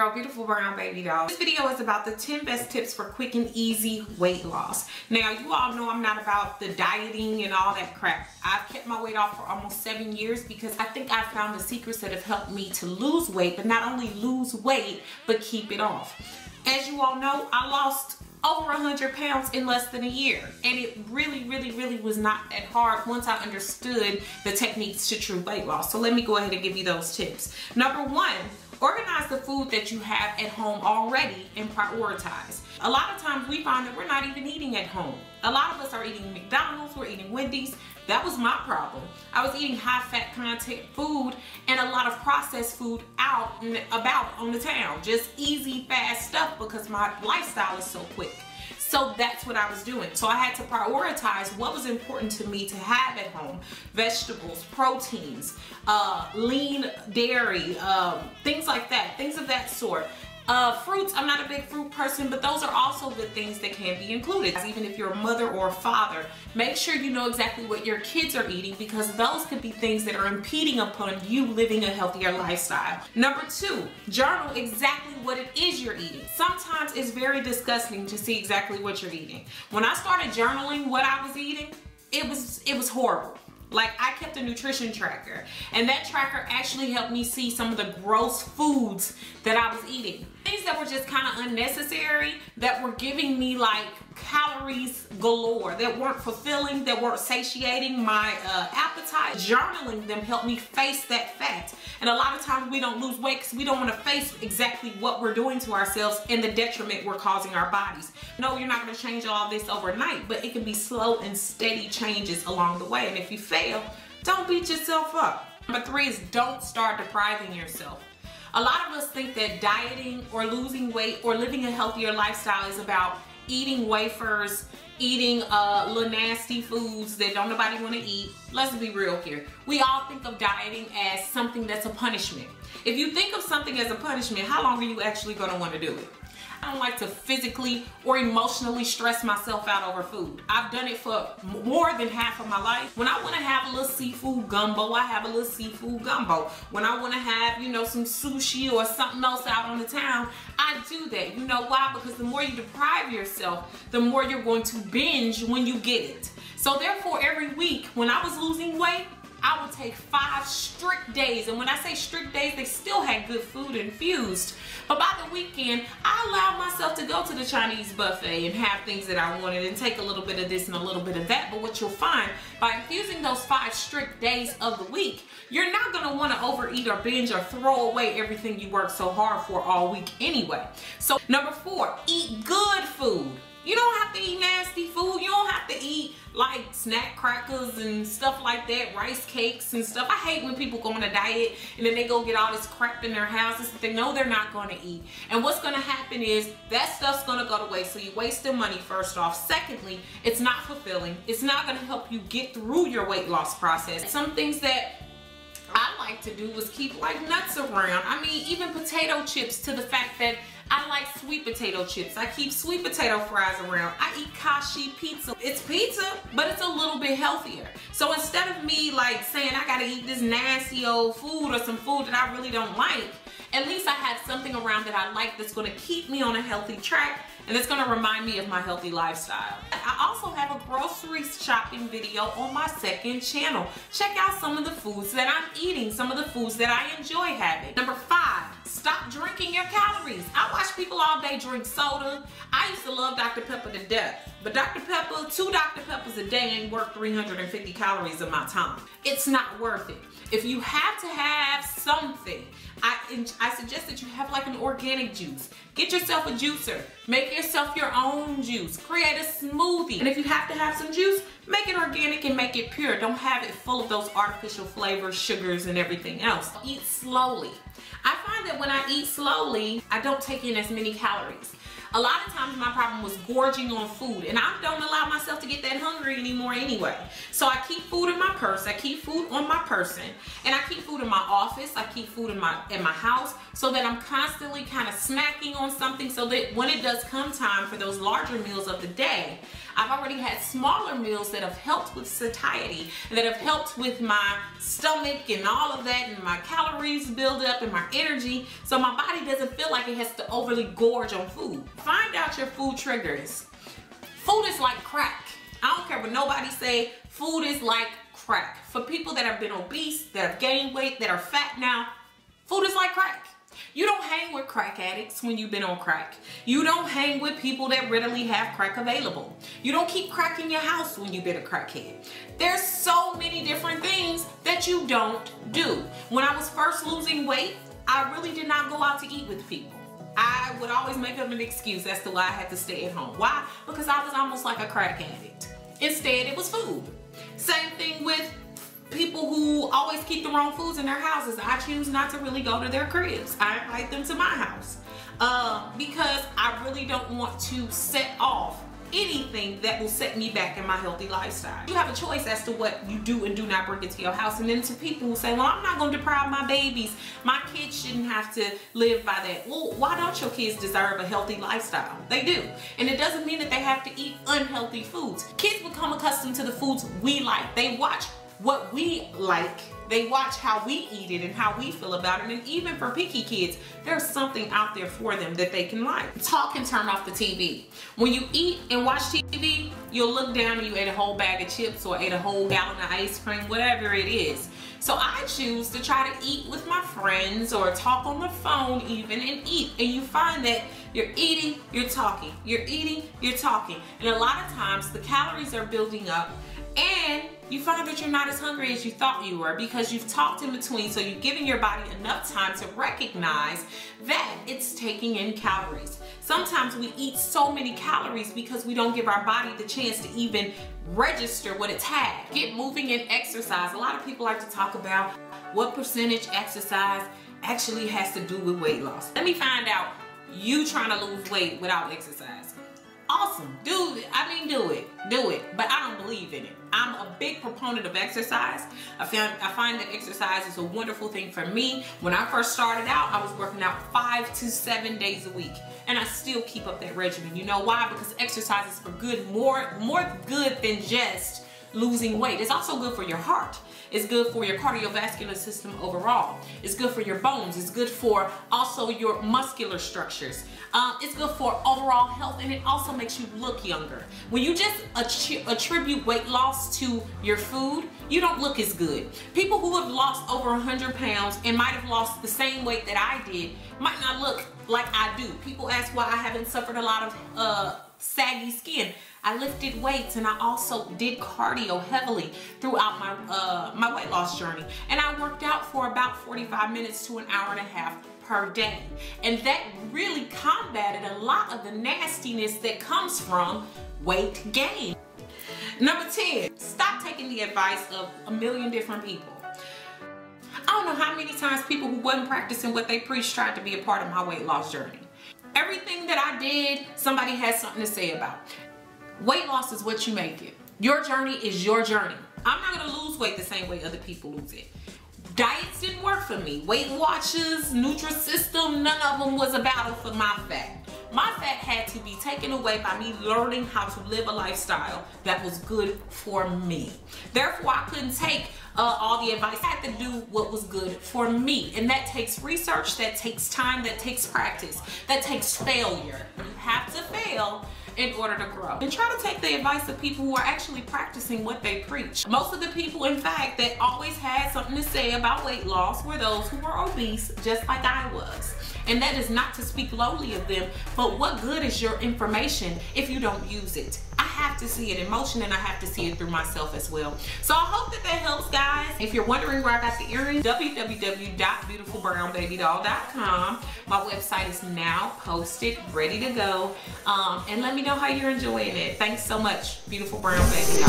girl, beautiful brown baby doll. This video is about the 10 best tips for quick and easy weight loss. Now, you all know I'm not about the dieting and all that crap. I've kept my weight off for almost 7 years because I think I found the secrets that have helped me to lose weight, but not only lose weight, but keep it off. As you all know, I lost over 100 pounds in less than a year, and it really was not that hard once I understood the techniques to true weight loss. So let me go ahead and give you those tips. Number one, organize the food that you have at home already and prioritize. A lot of times we find that we're not even eating at home. A lot of us are eating McDonald's, we're eating Wendy's. That was my problem. I was eating high fat content food and a lot of processed food out and about on the town. Just easy, fast stuff because my lifestyle is so quick. So that's what I was doing. So I had to prioritize what was important to me to have at home. Vegetables, proteins, lean dairy, things like that, things of that sort. Fruits, I'm not a big fruit person, but those are also good things that can be included. Even if you're a mother or a father, make sure you know exactly what your kids are eating because those could be things that are impeding upon you living a healthier lifestyle. Number two, journal exactly what it is you're eating. Sometimes it's very disgusting to see exactly what you're eating. When I started journaling what I was eating, it was horrible. Like, I kept a nutrition tracker, and that tracker actually helped me see some of the gross foods that I was eating. Things that were just kind of unnecessary, that were giving me like calories galore, that weren't fulfilling, that weren't satiating my appetite. Journaling them helped me face that fact. And a lot of times we don't lose weight because we don't want to face exactly what we're doing to ourselves and the detriment we're causing our bodies. No, you're not going to change all this overnight, but it can be slow and steady changes along the way. And if you fail, don't beat yourself up. Number three is don't start depriving yourself. A lot of us think that dieting or losing weight or living a healthier lifestyle is about eating wafers, eating little nasty foods that don't nobody want to eat. Let's be real here. We all think of dieting as something that's a punishment. If you think of something as a punishment, how long are you actually going to want to do it? I don't like to physically or emotionally stress myself out over food. I've done it for more than half of my life. When I want to have a little seafood gumbo, I have a little seafood gumbo. When I want to have, you know, some sushi or something else out on the town, I do that. You know why? Because the more you deprive yourself, the more you're going to binge when you get it. So therefore, every week when I was losing weight, I would take 5 strict days, and when I say strict days, they still had good food infused. But by the weekend, I allowed myself to go to the Chinese buffet and have things that I wanted and take a little bit of this and a little bit of that. But what you'll find, by infusing those 5 strict days of the week, you're not going to want to overeat or binge or throw away everything you worked so hard for all week anyway. So number 4, eat good food. You don't have to eat nasty food. You don't have to eat like snack crackers and stuff like that, rice cakes and stuff. I hate when people go on a diet and then they go get all this crap in their houses that they know they're not going to eat. And what's going to happen is that stuff's going to go to waste. So you waste the money, first off. Secondly, it's not fulfilling. It's not going to help you get through your weight loss process. Some things that I like to do is keep like nuts around. I mean, even potato chips, to the fact that I like sweet potato chips. I keep sweet potato fries around. I eat Kashi pizza. It's pizza, but it's a little bit healthier. So instead of me like saying I gotta eat this nasty old food or some food that I really don't like, at least I have something around that I like that's gonna keep me on a healthy track and it's gonna remind me of my healthy lifestyle. I also have a grocery shopping video on my second channel. Check out some of the foods that I'm eating, some of the foods that I enjoy having. Number 5, stop drinking your calories. I watch people all day drink soda. I used to love Dr. Pepper to death, but Dr. Pepper, 2 Dr. Peppers a day ain't worth 350 calories of my time. It's not worth it. If you have to have something, I suggest that you have like an organic juice. Get yourself a juicer. Make yourself your own juice. Create a smoothie. And if you have to have some juice, make it organic and make it pure. Don't have it full of those artificial flavors, sugars, and everything else. Eat slowly. I find that when I eat slowly, I don't take in as many calories. A lot of times my problem was gorging on food, and and I don't allow myself to get that hungry anymore anyway. So I keep food in my purse, I keep food on my person, and I keep food in my office, I keep food in my house, so that I'm constantly kind of snacking on something, so that when it does come time for those larger meals of the day, I've already had smaller meals that have helped with satiety, and that have helped with my stomach and all of that, and my calories build up and my energy, so my body doesn't feel like it has to overly gorge on food. Find out your food triggers. Food is like crack. I don't care what nobody say, food is like crack. For people that have been obese, that have gained weight, that are fat now, food is like crack. You don't hang with crack addicts when you've been on crack. You don't hang with people that readily have crack available. You don't keep crack in your house when you've been a crackhead. There's so many different things that you don't do. When I was first losing weight, I really did not go out to eat with people. I would always make up an excuse as to why I had to stay at home. Why? Because I was almost like a crack addict. Instead, it was food. Same thing with people who always keep the wrong foods in their houses. I choose not to really go to their cribs. I invite them to my house because I really don't want to set off anything that will set me back in my healthy lifestyle. You have a choice as to what you do and do not bring into your house. And then to people who say, well, I'm not going to deprive my babies. My kids shouldn't have to live by that. Well, why don't your kids deserve a healthy lifestyle? They do. And it doesn't mean that they have to eat unhealthy foods. Kids become accustomed to the foods we like. They watch what we like. They watch how we eat it and how we feel about it. And even for picky kids, there's something out there for them that they can like. Talk and turn off the TV. When you eat and watch TV, you'll look down and you ate a whole bag of chips or ate a whole gallon of ice cream, whatever it is. So I choose to try to eat with my friends or talk on the phone even and eat. And you find that you're eating, you're talking. You're eating, you're talking. And a lot of times the calories are building up, and you find that you're not as hungry as you thought you were because you've talked in between, so you've given your body enough time to recognize that it's taking in calories. Sometimes we eat so many calories because we don't give our body the chance to even register what it's had. Get moving and exercise. A lot of people like to talk about what percentage exercise actually has to do with weight loss. Let me find out you trying to lose weight without exercise. Awesome, do it. I mean, do it, but I don't believe in it. I'm a big proponent of exercise. I find that exercise is a wonderful thing for me. When I first started out, I was working out 5 to 7 days a week, and I still keep up that regimen. You know why? Because exercise is for good, more good than just losing weight. It's also good for your heart. It's good for your cardiovascular system overall. It's good for your bones. It's good for also your muscular structures. It's good for overall health, and it also makes you look younger. When you just attribute weight loss to your food, you don't look as good. People who have lost over 100 pounds and might have lost the same weight that I did might not look like I do. People ask why I haven't suffered a lot of saggy skin. I lifted weights and I also did cardio heavily throughout my weight loss journey. And I worked out for about 45 minutes to an hour and a half per day. And that really combated a lot of the nastiness that comes from weight gain. Number 10, stop taking the advice of a million different people. I don't know how many times people who wasn't practicing what they preached tried to be a part of my weight loss journey. Everything that I did, somebody has something to say about. Weight loss is what you make it. Your journey is your journey. I'm not gonna lose weight the same way other people lose it. Diets didn't work for me. Weight Watchers, Nutrisystem, none of them was a battle for my fat. My fat had to be taken away by me learning how to live a lifestyle that was good for me. Therefore, I couldn't take all the advice. I had to do what was good for me. And that takes research, that takes time, that takes practice, that takes failure. You have to fail in order to grow. And try to take the advice of people who are actually practicing what they preach. Most of the people, in fact, that always had something to say about weight loss were those who were obese, just like I was. And that is not to speak lowly of them, but what good is your information if you don't use it? I have to see it in motion, and I have to see it through myself as well. So I hope that helps, guys. If you're wondering where I got the earrings, www.beautifulbrownbabydoll.com. My website is now posted, ready to go. And let me know how you're enjoying it. Thanks so much, Beautiful Brown Baby Doll.